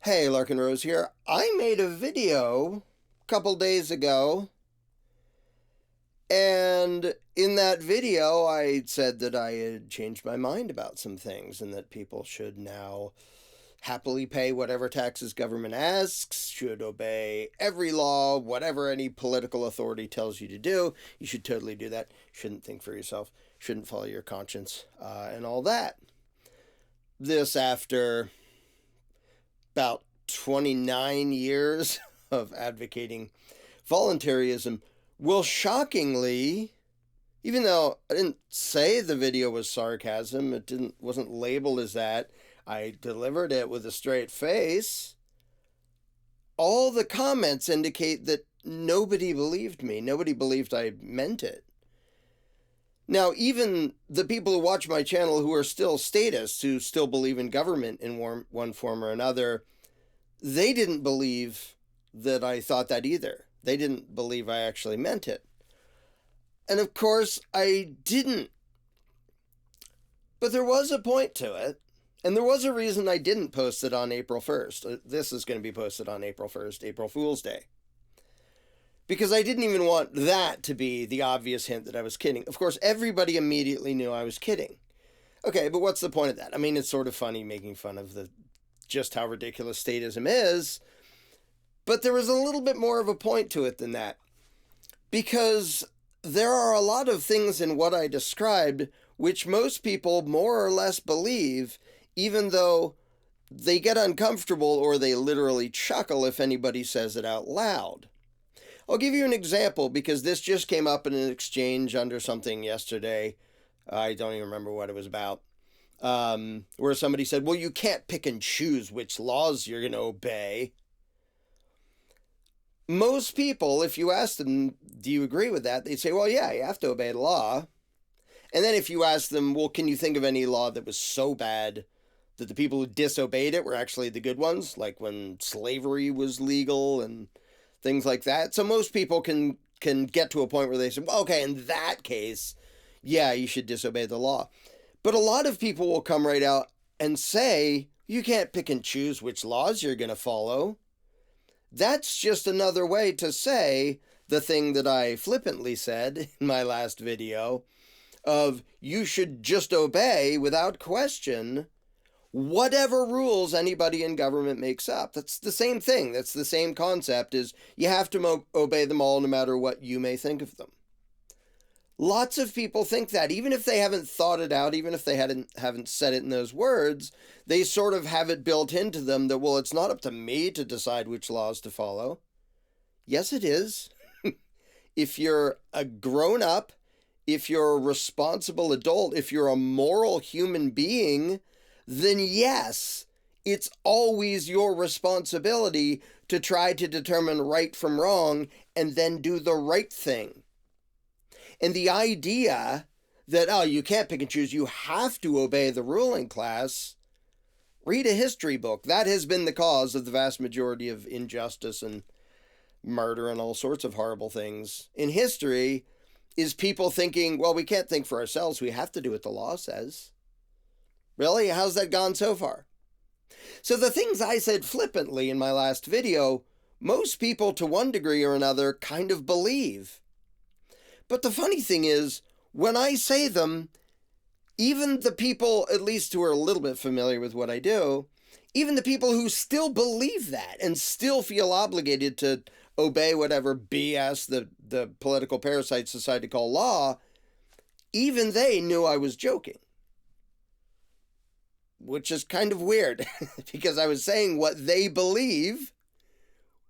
Hey, LarkenRose here. I made a video a couple days ago, and in that video I said that I had changed my mind about some things and that people should now happily pay whatever taxes government asks, should obey every law, whatever any political authority tells you to do. You should totally do that. Shouldn't think for yourself, shouldn't follow your conscience, and all that. This after about 29 years of advocating voluntarism. Well, shockingly, even though I didn't say the video was sarcasm, wasn't labeled as that, I delivered it with a straight face, all the comments indicate that nobody believed me. Nobody believed I meant it. Now, even the people who watch my channel who are still statists, who still believe in government in one form or another, they didn't believe that I thought that either. They didn't believe I actually meant it. And of course, I didn't. But there was a point to it. And there was a reason I didn't post it on April 1st. This is going to be posted on April 1st, April Fool's Day. Because I didn't even want that to be the obvious hint that I was kidding. Of course, everybody immediately knew I was kidding. Okay, but what's the point of that? I mean, it's sort of funny making fun of just how ridiculous statism is. But there was a little bit more of a point to it than that. Because there are a lot of things in what I described which most people more or less believe, even though they get uncomfortable or they literally chuckle if anybody says it out loud. I'll give you an example because this just came up in an exchange under something yesterday. I don't even remember what it was about. Where somebody said, well, you can't pick and choose which laws you're going to obey. Most people, if you ask them, do you agree with that? They'd say, well, yeah, you have to obey the law. And then if you ask them, well, can you think of any law that was so bad that the people who disobeyed it were actually the good ones? Like when slavery was legal and things like that. So most people can get to a point where they say, well, okay, in that case, yeah, you should disobey the law. But a lot of people will come right out and say, you can't pick and choose which laws you're going to follow. That's just another way to say the thing that I flippantly said in my last video of you should just obey without question whatever rules anybody in government makes up. That's the same thing. That's the same concept, is you have to obey them all no matter what you may think of them. Lots of people think that, even if they haven't thought it out, even if they haven't said it in those words, they sort of have it built into them that, well, it's not up to me to decide which laws to follow. Yes, it is. If you're a grown-up, if you're a responsible adult, if you're a moral human being, then yes, it's always your responsibility to try to determine right from wrong and then do the right thing. And the idea that, oh, you can't pick and choose, you have to obey the ruling class, read a history book. That has been the cause of the vast majority of injustice and murder and all sorts of horrible things in history, is people thinking, well, we can't think for ourselves, we have to do what the law says. Really? How's that gone so far? So the things I said flippantly in my last video, most people to one degree or another kind of believe. But the funny thing is, when I say them, even the people, at least who are a little bit familiar with what I do, even the people who still believe that and still feel obligated to obey whatever BS the political parasites decide to call law, even they knew I was joking. Which is kind of weird, because I was saying what they believe.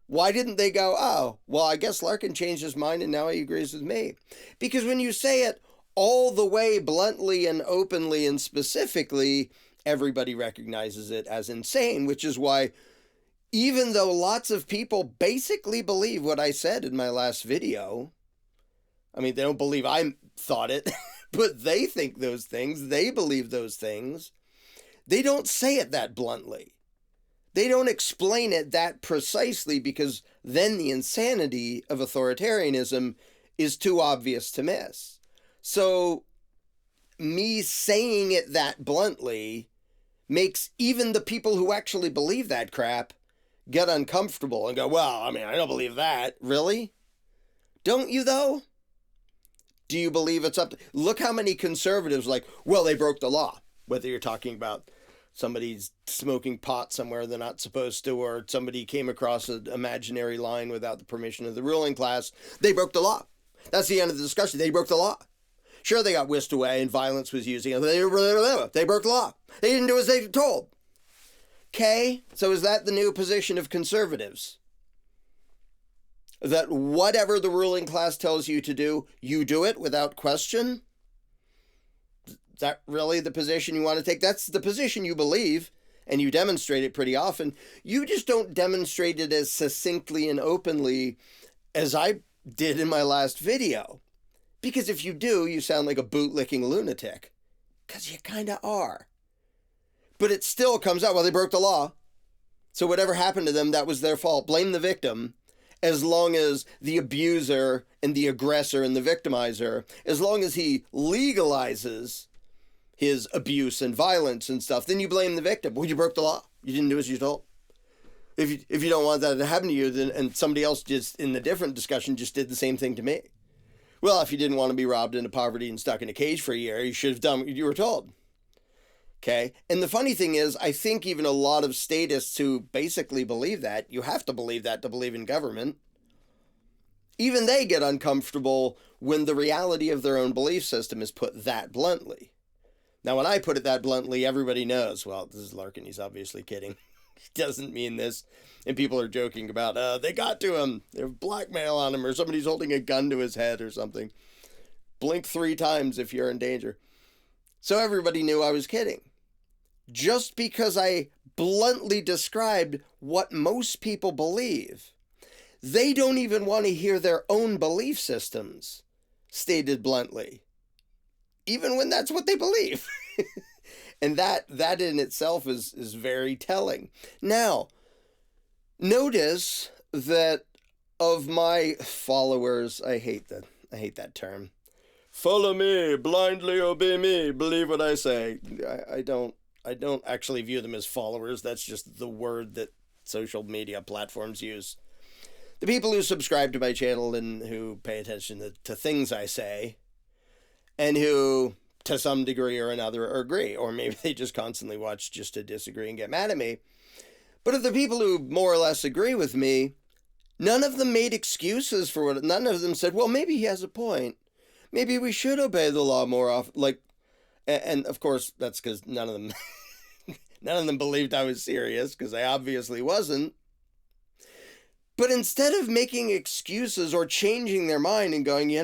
Why didn't they go, oh, well, I guess Larkin changed his mind and now he agrees with me? Because when you say it all the way bluntly and openly and specifically, everybody recognizes it as insane, which is why, even though lots of people basically believe what I said in my last video, I mean, they don't believe I thought it, but they think those things, they believe those things. They don't say it that bluntly. They don't explain it that precisely, because then the insanity of authoritarianism is too obvious to miss. So me saying it that bluntly makes even the people who actually believe that crap get uncomfortable and go, well, I mean, I don't believe that. Really? Don't you, though? Do you believe it's up to... Look how many conservatives like, well, they broke the law. Whether you're talking about somebody's smoking pot somewhere they're not supposed to, or somebody came across an imaginary line without the permission of the ruling class, they broke the law. That's the end of the discussion. They broke the law. Sure, they got whisked away and violence was using it. They broke the law. They didn't do as they were told. Okay, so is that the new position of conservatives? That whatever the ruling class tells you to do, you do it without question? Is that really the position you want to take? That's the position you believe, and you demonstrate it pretty often. You just don't demonstrate it as succinctly and openly as I did in my last video. Because if you do, you sound like a bootlicking lunatic. Because you kind of are. But it still comes out, well, they broke the law. So whatever happened to them, that was their fault. Blame the victim. As long as the abuser and the aggressor and the victimizer, as long as he legalizes his abuse and violence and stuff, then you blame the victim. Well, you broke the law. You didn't do as you told. If you don't want that to happen to you, then and somebody else just in the different discussion just did the same thing to me. Well, if you didn't want to be robbed into poverty and stuck in a cage for a year, you should have done what you were told. Okay? And the funny thing is, I think even a lot of statists who basically believe that, you have to believe that to believe in government, even they get uncomfortable when the reality of their own belief system is put that bluntly. Now, when I put it that bluntly, everybody knows, well, this is Larkin, he's obviously kidding. He doesn't mean this. And people are joking about, they got to him. There's blackmail on him, or somebody's holding a gun to his head or something. Blink 3 times if you're in danger. So everybody knew I was kidding. Just because I bluntly described what most people believe, they don't even want to hear their own belief systems stated bluntly, even when that's what they believe. And that in itself is very telling. Now, notice that of my followers, I hate that term. Follow me, blindly obey me, believe what I say. I don't actually view them as followers. That's just the word that social media platforms use. The people who subscribe to my channel and who pay attention to things I say, and who, to some degree or another, agree. Or maybe they just constantly watch just to disagree and get mad at me. But of the people who more or less agree with me, none of them made excuses for what... None of them said, well, maybe he has a point. Maybe we should obey the law more often. And of course, that's because none of them believed I was serious, because I obviously wasn't. But instead of making excuses or changing their mind and going,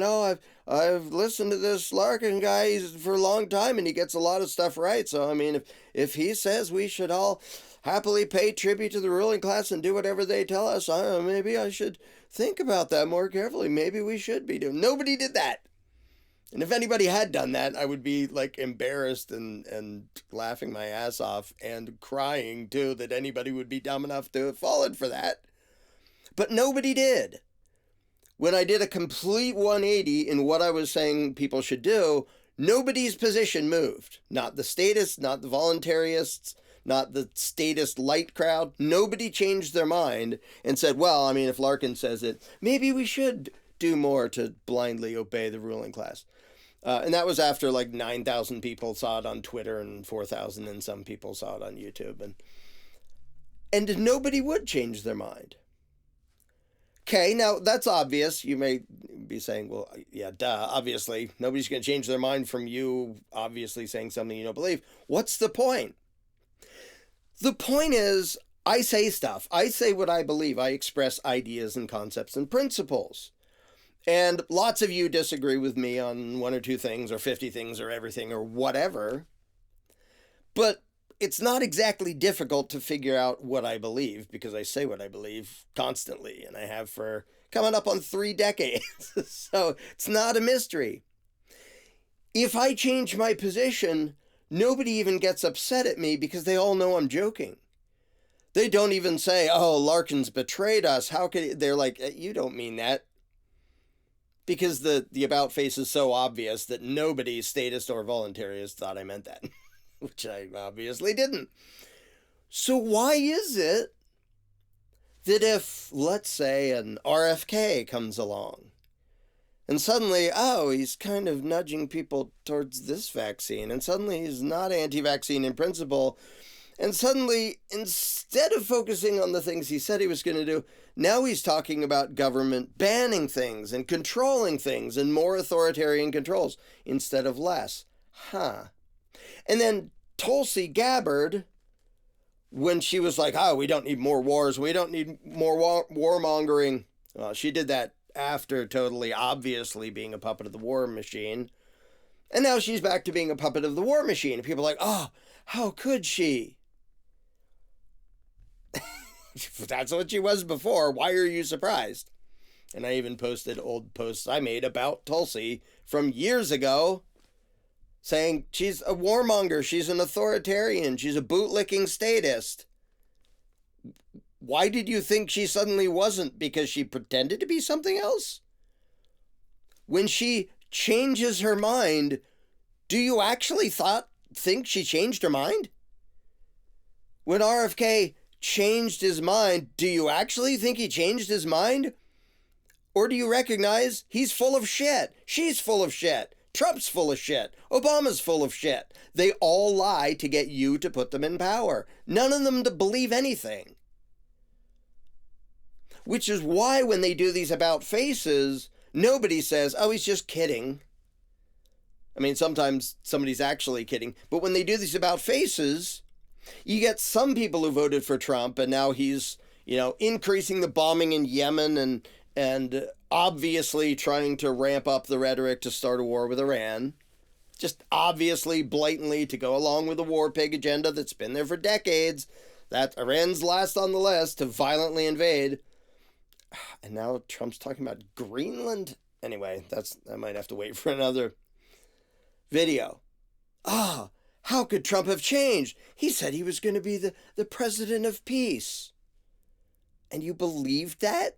I've listened to this Larkin guy for a long time and he gets a lot of stuff right. So, I mean, if he says we should all happily pay tribute to the ruling class and do whatever they tell us, maybe I should think about that more carefully. Maybe we should be doing. Nobody did that. And if anybody had done that, I would be embarrassed and laughing my ass off and crying too that anybody would be dumb enough to have fallen for that. But nobody did. When I did a complete 180 in what I was saying people should do, nobody's position moved. Not the statists, not the voluntarists, not the statist light crowd. Nobody changed their mind and said, well, I mean, if Larkin says it, maybe we should do more to blindly obey the ruling class. And that was after 9,000 people saw it on Twitter and 4,000 and some people saw it on YouTube. And nobody would change their mind. Okay, now that's obvious. You may be saying, well, yeah, duh, obviously. Nobody's going to change their mind from you obviously saying something you don't believe. What's the point? The point is, I say stuff. I say what I believe. I express ideas and concepts and principles. And lots of you disagree with me on 1 or 2 things or 50 things or everything or whatever. But it's not exactly difficult to figure out what I believe because I say what I believe constantly, and I have for coming up on 3 decades. So it's not a mystery. If I change my position, nobody even gets upset at me because they all know I'm joking. They don't even say, oh, Larkin's betrayed us. How could he? They're like, you don't mean that. Because the about face is so obvious that nobody, statist or voluntarist, thought I meant that. Which I obviously didn't. So why is it that if, let's say, an RFK comes along, and suddenly, oh, he's kind of nudging people towards this vaccine, and suddenly he's not anti-vaccine in principle, and suddenly, instead of focusing on the things he said he was going to do, now he's talking about government banning things and controlling things and more authoritarian controls instead of less. And then Tulsi Gabbard, when she was like, oh, we don't need more wars, we don't need more warmongering. Well, she did that after totally obviously being a puppet of the war machine. And now she's back to being a puppet of the war machine. And people are like, oh, how could she? That's what she was before. Why are you surprised? And I even posted old posts I made about Tulsi from years ago saying she's a warmonger, she's an authoritarian, she's a bootlicking statist. Why did you think she suddenly wasn't? Because she pretended to be something else? When she changes her mind, do you actually think she changed her mind? When RFK changed his mind, do you actually think he changed his mind? Or do you recognize he's full of shit? She's full of shit. Trump's full of shit. Obama's full of shit. They all lie to get you to put them in power. None of them to believe anything. Which is why when they do these about faces, nobody says, oh, he's just kidding. I mean, sometimes somebody's actually kidding. But when they do these about faces, you get some people who voted for Trump, and now he's, increasing the bombing in Yemen and obviously trying to ramp up the rhetoric to start a war with Iran. Just obviously, blatantly, to go along with the war pig agenda that's been there for decades. That Iran's last on the list to violently invade. And now Trump's talking about Greenland. Anyway, I might have to wait for another video. How could Trump have changed? He said he was going to be the president of peace. And you believed that?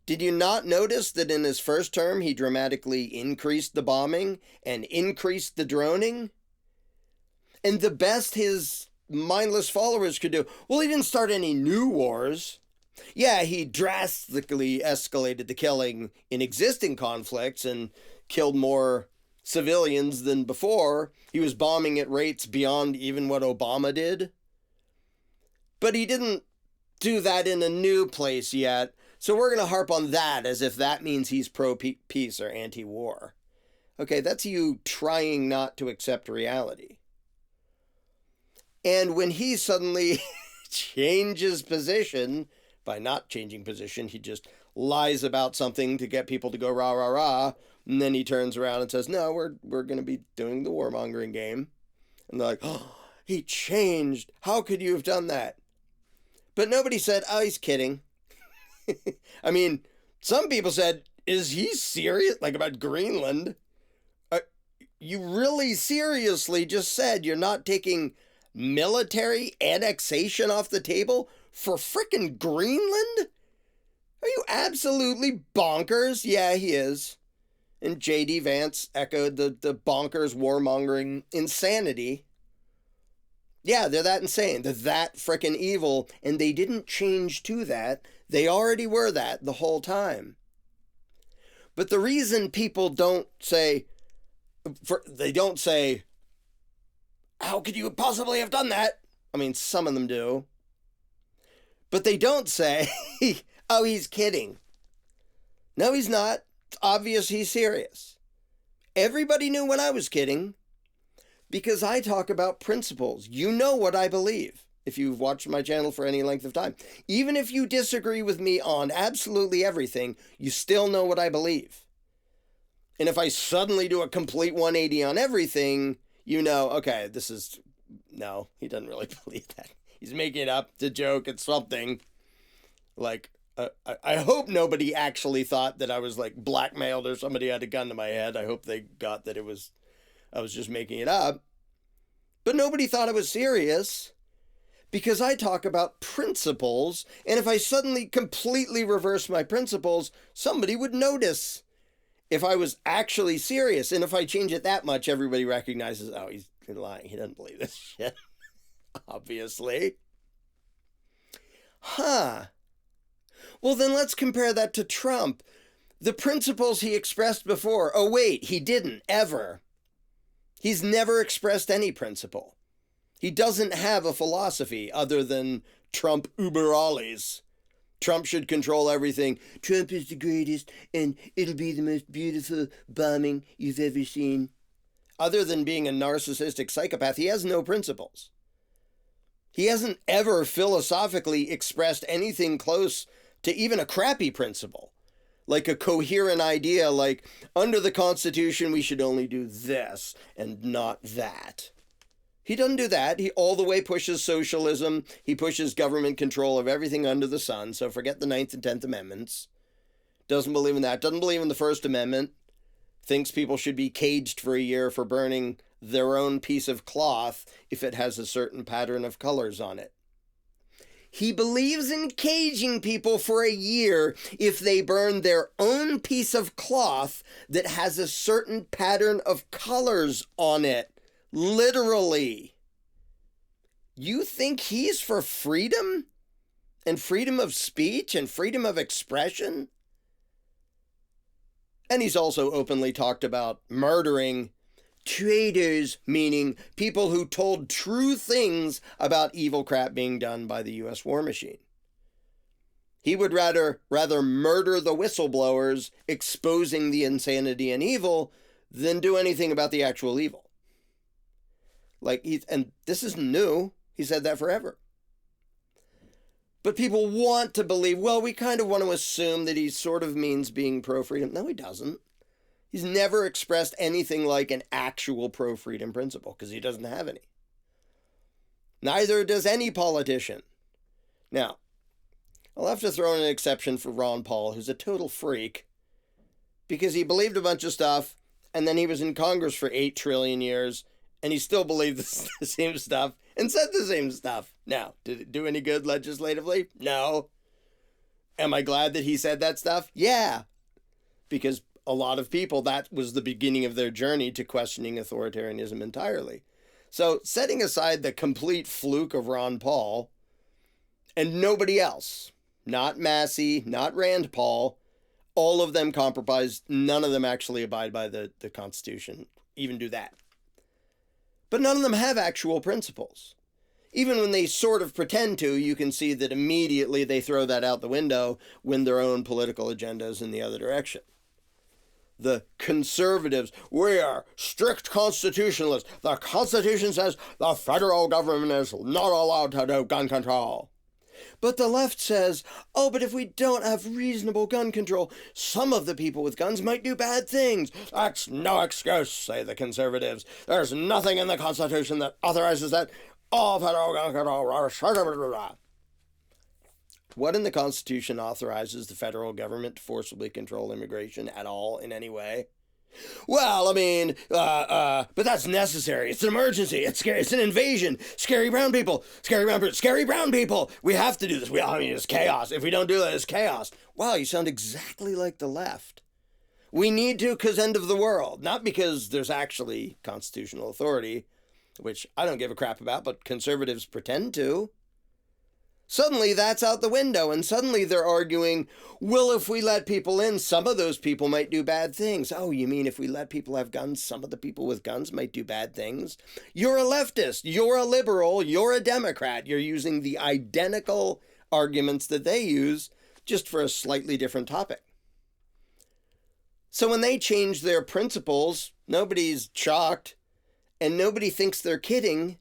Did you not notice that in his first term, he dramatically increased the bombing and increased the droning? And the best his mindless followers could do, well, he didn't start any new wars. Yeah, he drastically escalated the killing in existing conflicts and killed more civilians than before. He was bombing at rates beyond even what Obama did. But he didn't do that in a new place yet. So we're going to harp on that as if that means he's pro-peace or anti-war. Okay, that's you trying not to accept reality. And when he suddenly changes position, by not changing position, he just lies about something to get people to go rah, rah, rah. And then he turns around and says, no, we're going to be doing the warmongering game. And they're like, oh, he changed. How could you have done that? But nobody said, oh, he's kidding. I mean, some people said, is he serious? Like about Greenland? You really seriously just said you're not taking military annexation off the table for frickin' Greenland? Are you absolutely bonkers? Yeah, he is. And J.D. Vance echoed the bonkers warmongering insanity. Yeah, they're that insane. They're that frickin' evil, and they didn't change to that. They already were that the whole time. But the reason people don't say, how could you possibly have done that? I mean, some of them do. But they don't say, oh, he's kidding. No, he's not. It's obvious he's serious. Everybody knew when I was kidding because I talk about principles. You know what I believe if you've watched my channel for any length of time. Even if you disagree with me on absolutely everything, you still know what I believe. And if I suddenly do a complete 180 on everything, you know, okay, no, he doesn't really believe that. He's making it up to joke at something. Like, I hope nobody actually thought that I was like blackmailed or somebody had a gun to my head. I hope they got that I was just making it up. But nobody thought I was serious because I talk about principles. And if I suddenly completely reverse my principles, somebody would notice if I was actually serious. And if I change it that much, everybody recognizes, oh, he's lying. He doesn't believe this shit. Obviously. Well, then let's compare that to Trump. The principles he expressed before. Oh, wait, he didn't, ever. He's never expressed any principle. He doesn't have a philosophy other than Trump über alles. Trump should control everything. Trump is the greatest, and it'll be the most beautiful bombing you've ever seen. Other than being a narcissistic psychopath, he has no principles. He hasn't ever philosophically expressed anything close to even a crappy principle. Like a coherent idea, like, under the Constitution, we should only do this and not that. He doesn't do that. He all the way pushes socialism. He pushes government control of everything under the sun. So forget the 9th and 10th Amendments. Doesn't believe in that. Doesn't believe in the First Amendment. Thinks people should be caged for a year for burning their own piece of cloth if it has a certain pattern of colors on it. He believes in caging people for a year if they burn their own piece of cloth that has a certain pattern of colors on it. Literally. You think he's for freedom? And freedom of speech and freedom of expression? And he's also openly talked about murdering traitors, meaning people who told true things about evil crap being done by the U.S. war machine. He would rather murder the whistleblowers exposing the insanity and evil than do anything about the actual evil. And this isn't new. He said that forever. But people want to believe, well, we kind of want to assume that he sort of means being pro-freedom. No, he doesn't. He's never expressed anything like an actual pro-freedom principle because he doesn't have any. Neither does any politician. Now, I'll have to throw in an exception for Ron Paul, who's a total freak, because he believed a bunch of stuff, and then he was in Congress for 8 trillion years, and he still believed the same stuff and said the same stuff. Now, did it do any good legislatively? No. Am I glad that he said that stuff? Yeah. Because a lot of people, that was the beginning of their journey to questioning authoritarianism entirely. So, setting aside the complete fluke of Ron Paul, and nobody else, not Massey, not Rand Paul, all of them compromised, none of them actually abide by the Constitution, even do that. But none of them have actual principles. Even when they sort of pretend to, you can see that immediately they throw that out the window when their own political agenda is in the other direction. The conservatives, we are strict constitutionalists. The Constitution says the federal government is not allowed to do gun control. But the left says, oh, but if we don't have reasonable gun control, some of the people with guns might do bad things. That's no excuse, say the conservatives. There's nothing in the Constitution that authorizes that. All federal gun control. What in the Constitution authorizes the federal government to forcibly control immigration at all in any way? Well, I mean, but that's necessary. It's an emergency. It's scary. It's an invasion. Scary brown people. Scary brown people. Scary brown people. We have to do this. It's chaos. If we don't do that, it's chaos. Wow, you sound exactly like the left. We need to because end of the world. Not because there's actually constitutional authority, which I don't give a crap about, but conservatives pretend to. Suddenly that's out the window, and suddenly they're arguing, well, if we let people in, some of those people might do bad things. Oh, you mean if we let people have guns, some of the people with guns might do bad things? You're a leftist, you're a liberal, you're a Democrat. You're using the identical arguments that they use, just for a slightly different topic. So when they change their principles, nobody's shocked, and nobody thinks they're kidding,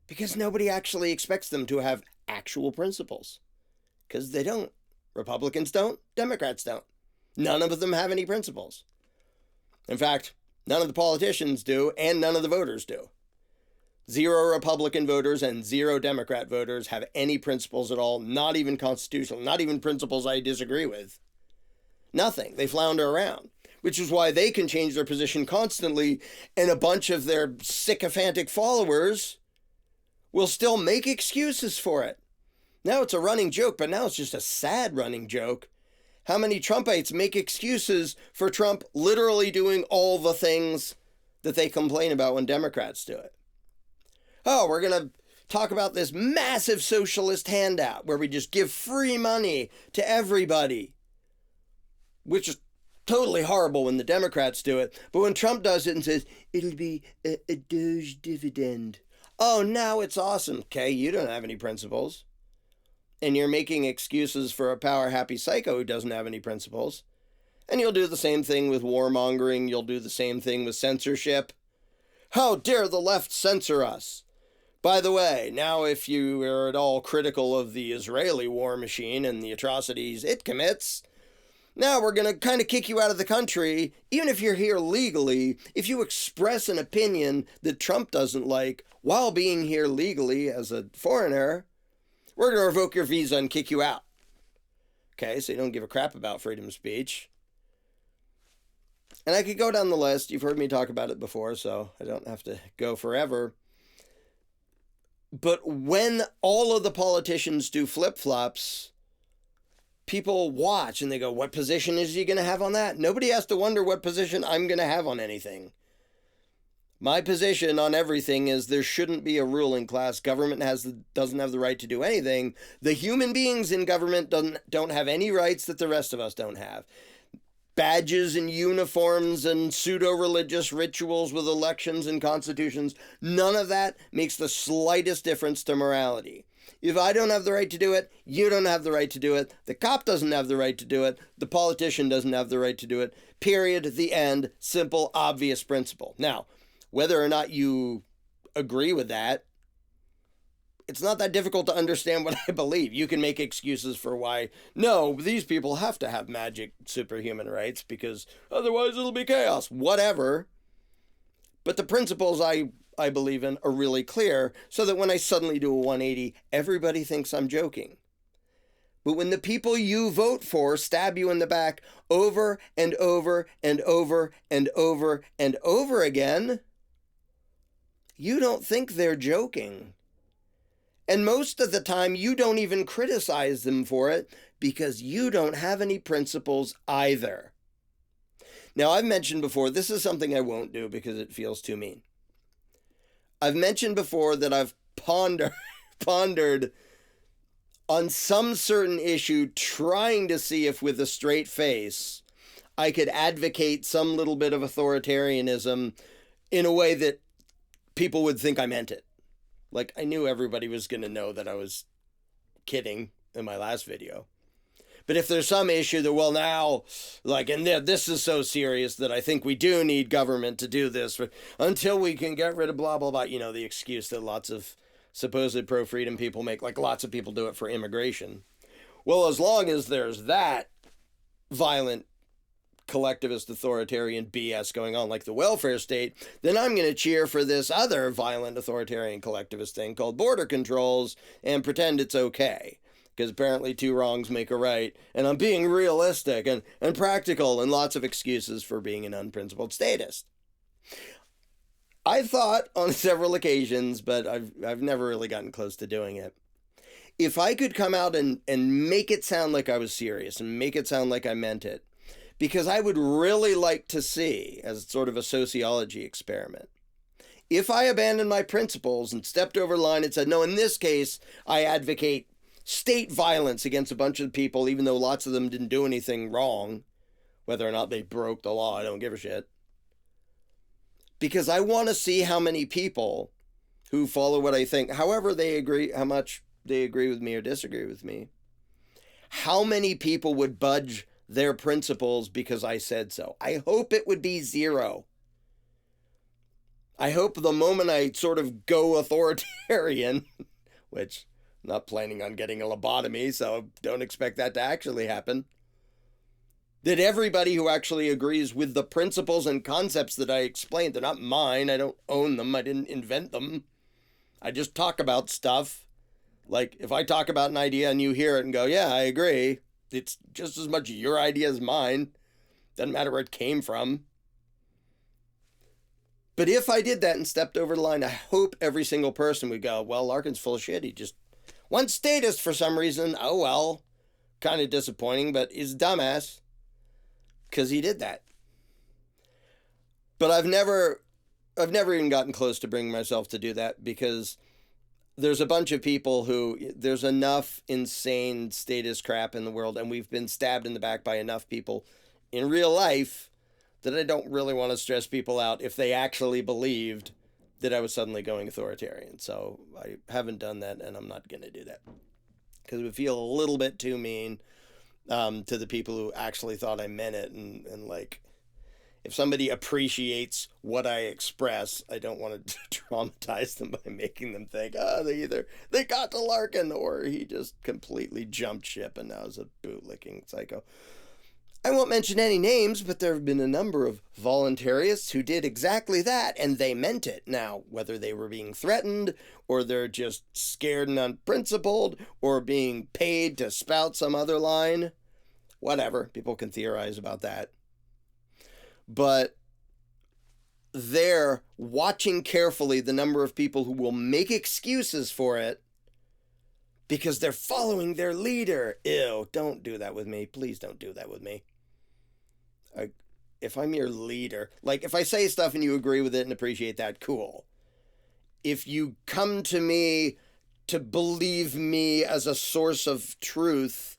because nobody actually expects them to have actual principles, because they don't. Republicans don't, Democrats don't. None of them have any principles. In fact, none of the politicians do, and none of the voters do. 0 Republican voters and 0 Democrat voters have any principles at all, not even constitutional, not even principles I disagree with. Nothing. They flounder around, which is why they can change their position constantly, and a bunch of their sycophantic followers will still make excuses for it. Now it's a running joke, but now it's just a sad running joke. How many Trumpites make excuses for Trump literally doing all the things that they complain about when Democrats do it? Oh, we're going to talk about this massive socialist handout where we just give free money to everybody, which is totally horrible when the Democrats do it. But when Trump does it and says, it'll be a Doge dividend. Oh, now it's awesome. Okay, you don't have any principles. And you're making excuses for a power-happy psycho who doesn't have any principles. And you'll do the same thing with warmongering. You'll do the same thing with censorship. How dare the left censor us? By the way, now if you are at all critical of the Israeli war machine and the atrocities it commits, now we're going to kind of kick you out of the country, even if you're here legally. If you express an opinion that Trump doesn't like while being here legally as a foreigner, we're going to revoke your visa and kick you out. Okay, so you don't give a crap about freedom of speech. And I could go down the list. You've heard me talk about it before, so I don't have to go forever. But when all of the politicians do flip-flops, people watch and they go, what position is he going to have on that? Nobody has to wonder what position I'm going to have on anything. My position on everything is there shouldn't be a ruling class. Government doesn't have the right to do anything. The human beings in government don't have any rights that the rest of us don't have. Badges and uniforms and pseudo-religious rituals with elections and constitutions, none of that makes the slightest difference to morality. If I don't have the right to do it, you don't have the right to do it. The cop doesn't have the right to do it. The politician doesn't have the right to do it. Period. The end. Simple, obvious principle. Now, whether or not you agree with that, it's not that difficult to understand what I believe. You can make excuses for why, no, these people have to have magic superhuman rights because otherwise it'll be chaos. Whatever. But the principles I believe in are really clear, so that when I suddenly do a 180, everybody thinks I'm joking. But when the people you vote for stab you in the back over and over and over and over and over again, you don't think they're joking. And most of the time, you don't even criticize them for it because you don't have any principles either. Now, I've mentioned before, this is something I won't do because it feels too mean. I've mentioned before that I've pondered on some certain issue, trying to see if with a straight face I could advocate some little bit of authoritarianism in a way that people would think I meant it. Like, I knew everybody was going to know that I was kidding in my last video. But if there's some issue that, well, now, like, and this is so serious that I think we do need government to do this until we can get rid of blah, blah, blah. You know, the excuse that lots of supposed pro-freedom people make, like lots of people do it for immigration. Well, as long as there's that violent collectivist authoritarian BS going on, like the welfare state, then I'm going to cheer for this other violent authoritarian collectivist thing called border controls and pretend it's okay. Because apparently two wrongs make a right, and I'm being realistic and practical and lots of excuses for being an unprincipled statist. I thought on several occasions, but I've never really gotten close to doing it. If I could come out and make it sound like I was serious and make it sound like I meant it, because I would really like to see, as sort of a sociology experiment, if I abandoned my principles and stepped over the line and said, no, in this case, I advocate state violence against a bunch of people, even though lots of them didn't do anything wrong, whether or not they broke the law, I don't give a shit. Because I want to see how many people who follow what I think, however they agree, how much they agree with me or disagree with me, how many people would budge their principles because I said so. I hope it would be zero. I hope the moment I sort of go authoritarian, which I'm not planning on getting a lobotomy, so don't expect that to actually happen, that everybody who actually agrees with the principles and concepts that I explained, they're not mine, I don't own them, I didn't invent them, I just talk about stuff. Like, if I talk about an idea and you hear it and go, yeah, I agree, it's just as much your idea as mine. Doesn't matter where it came from. But if I did that and stepped over the line, I hope every single person would go, well, Larkin's full of shit. He just wants statist for some reason. Oh, well, kind of disappointing, but he's a dumbass because he did that. But I've never even gotten close to bringing myself to do that because there's a bunch of people who, there's enough insane statist crap in the world, and we've been stabbed in the back by enough people in real life that I don't really want to stress people out if they actually believed that I was suddenly going authoritarian. So I haven't done that, and I'm not going to do that, because it would feel a little bit too mean to the people who actually thought I meant it. And like, if somebody appreciates what I express, I don't want to traumatize them by making them think, they got to Larkin, or he just completely jumped ship and now is a bootlicking psycho. I won't mention any names, but there have been a number of voluntarists who did exactly that, and they meant it. Now, whether they were being threatened, or they're just scared and unprincipled, or being paid to spout some other line, whatever, people can theorize about that. But they're watching carefully the number of people who will make excuses for it because they're following their leader. Ew, don't do that with me. Please don't do that with me. If I'm your leader, like if I say stuff and you agree with it and appreciate that, cool. If you come to me to believe me as a source of truth,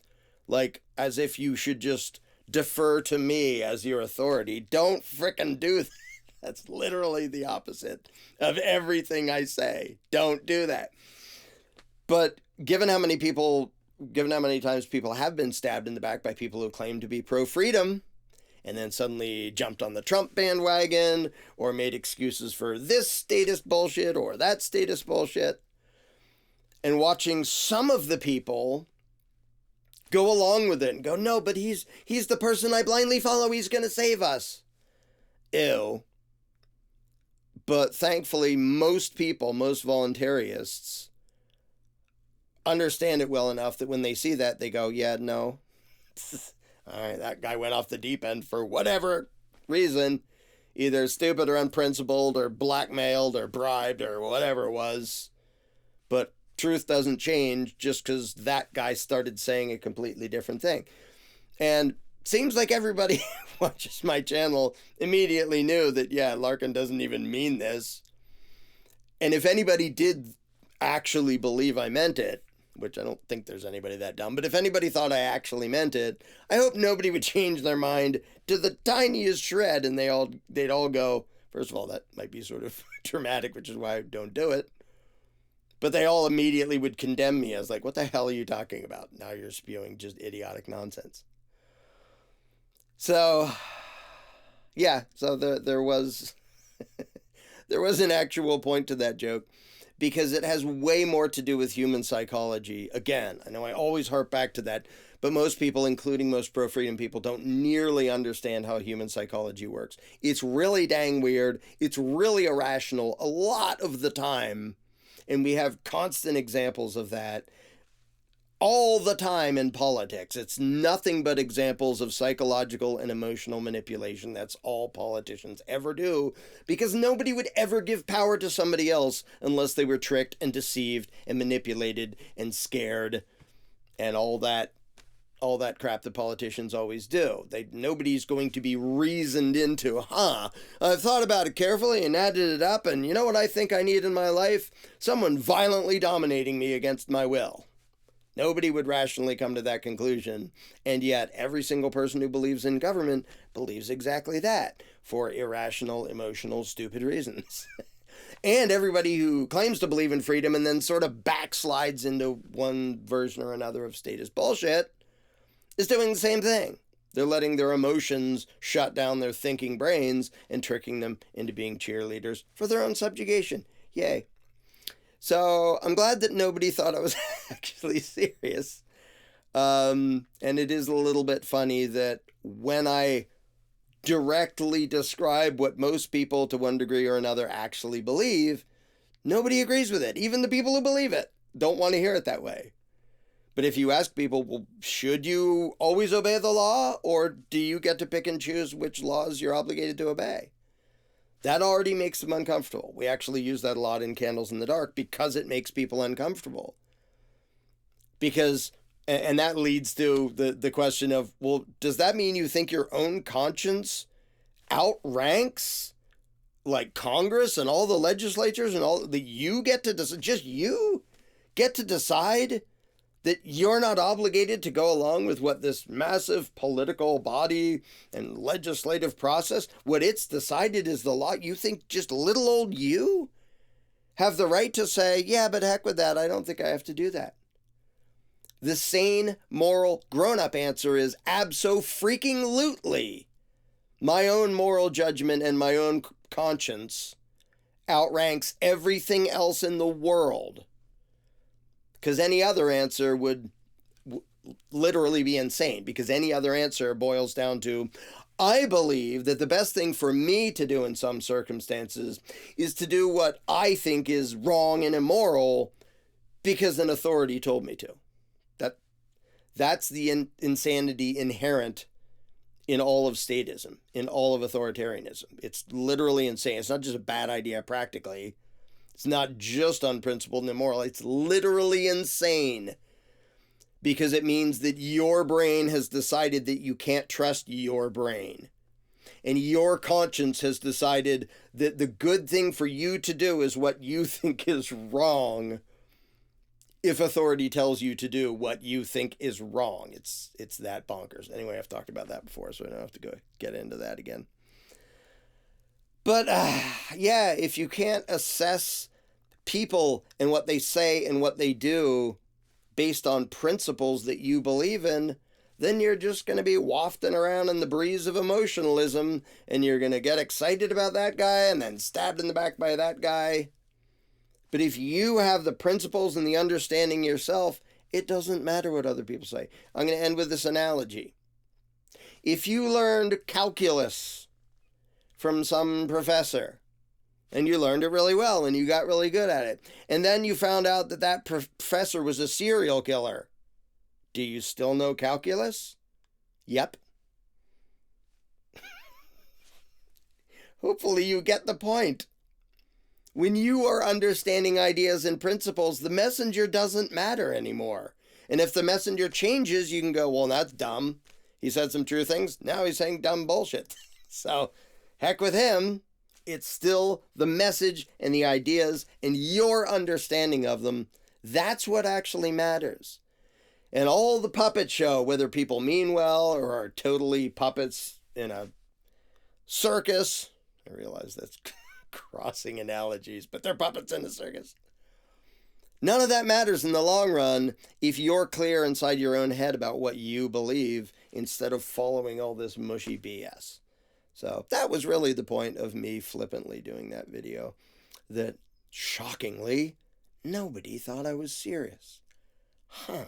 like as if you should just defer to me as your authority, don't frickin' do that. That's literally the opposite of everything I say. Don't do that. But given how many times people have been stabbed in the back by people who claim to be pro-freedom, and then suddenly jumped on the Trump bandwagon, or made excuses for this statist bullshit or that statist bullshit, and watching some of the people go along with it and go, no, but he's the person I blindly follow, he's going to save us. Ew. But thankfully, most people, most voluntarists, understand it well enough that when they see that, they go, yeah, no. All right, that guy went off the deep end for whatever reason, either stupid or unprincipled or blackmailed or bribed or whatever it was. But truth doesn't change just because that guy started saying a completely different thing. And seems like everybody who watches my channel immediately knew that, yeah, Larkin doesn't even mean this. And if anybody did actually believe I meant it, which I don't think there's anybody that dumb, but if anybody thought I actually meant it, I hope nobody would change their mind to the tiniest shred, and they'd all go, first of all, that might be sort of dramatic, which is why I don't do it. But they all immediately would condemn me as like, what the hell are you talking about? Now you're spewing just idiotic nonsense. So, yeah, so there was there was an actual point to that joke, because it has way more to do with human psychology. Again, I know I always harp back to that, but most people, including most pro-freedom people, don't nearly understand how human psychology works. It's really dang weird. It's really irrational a lot of the time, and we have constant examples of that all the time in politics. It's nothing but examples of psychological and emotional manipulation. That's all politicians ever do, because nobody would ever give power to somebody else unless they were tricked and deceived and manipulated and scared and all that crap that politicians always do. Nobody's going to be reasoned into, I've thought about it carefully and added it up, and you know what I think I need in my life? Someone violently dominating me against my will. Nobody would rationally come to that conclusion, and yet every single person who believes in government believes exactly that, for irrational, emotional, stupid reasons. And everybody who claims to believe in freedom and then sort of backslides into one version or another of statist bullshit is doing the same thing. They're letting their emotions shut down their thinking brains and tricking them into being cheerleaders for their own subjugation. Yay. So I'm glad that nobody thought I was actually serious. And it is a little bit funny that when I directly describe what most people to one degree or another actually believe, nobody agrees with it. Even the people who believe it don't want to hear it that way. But if you ask people, well, should you always obey the law, or do you get to pick and choose which laws you're obligated to obey? That already makes them uncomfortable. We actually use that a lot in Candles in the Dark because it makes people uncomfortable. And that leads to the question of, well, does that mean you think your own conscience outranks like Congress and all the legislatures and all that you get to decide? Just you? get to decide that you're not obligated to go along with what this massive political body and legislative process, what it's decided is the law. You think just little old you have the right to say, yeah, but heck with that. I don't think I have to do that. The sane, moral, grown-up answer is abso-freaking-lutely. My own moral judgment and my own conscience outranks everything else in the world. Because any other answer would literally be insane. Because any other answer boils down to, I believe that the best thing for me to do in some circumstances is to do what I think is wrong and immoral because an authority told me to. That's the insanity inherent in all of statism, in all of authoritarianism. It's literally insane. It's not just a bad idea practically. It's not just unprincipled and immoral. It's literally insane because it means that your brain has decided that you can't trust your brain. And your conscience has decided that the good thing for you to do is what you think is wrong if authority tells you to do what you think is wrong. It's that bonkers. Anyway, I've talked about that before, so I don't have to go get into that again. But yeah, if you can't assess people and what they say and what they do based on principles that you believe in, then you're just going to be wafting around in the breeze of emotionalism, and you're going to get excited about that guy and then stabbed in the back by that guy. But if you have the principles and the understanding yourself, it doesn't matter what other people say. I'm going to end with this analogy. If you learned calculus from some professor, and you learned it really well, and you got really good at it, and then you found out that that professor was a serial killer, do you still know calculus? Yep. Hopefully you get the point. When you are understanding ideas and principles, the messenger doesn't matter anymore. And if the messenger changes, you can go, well, that's dumb. He said some true things. Now he's saying dumb bullshit. So, heck with him. It's still the message and the ideas and your understanding of them. That's what actually matters. And all the puppet show, whether people mean well or are totally puppets in a circus. I realize that's crossing analogies, but they're puppets in a circus. None of that matters in the long run if you're clear inside your own head about what you believe instead of following all this mushy BS. So that was really the point of me flippantly doing that video, that shockingly, nobody thought I was serious. Huh.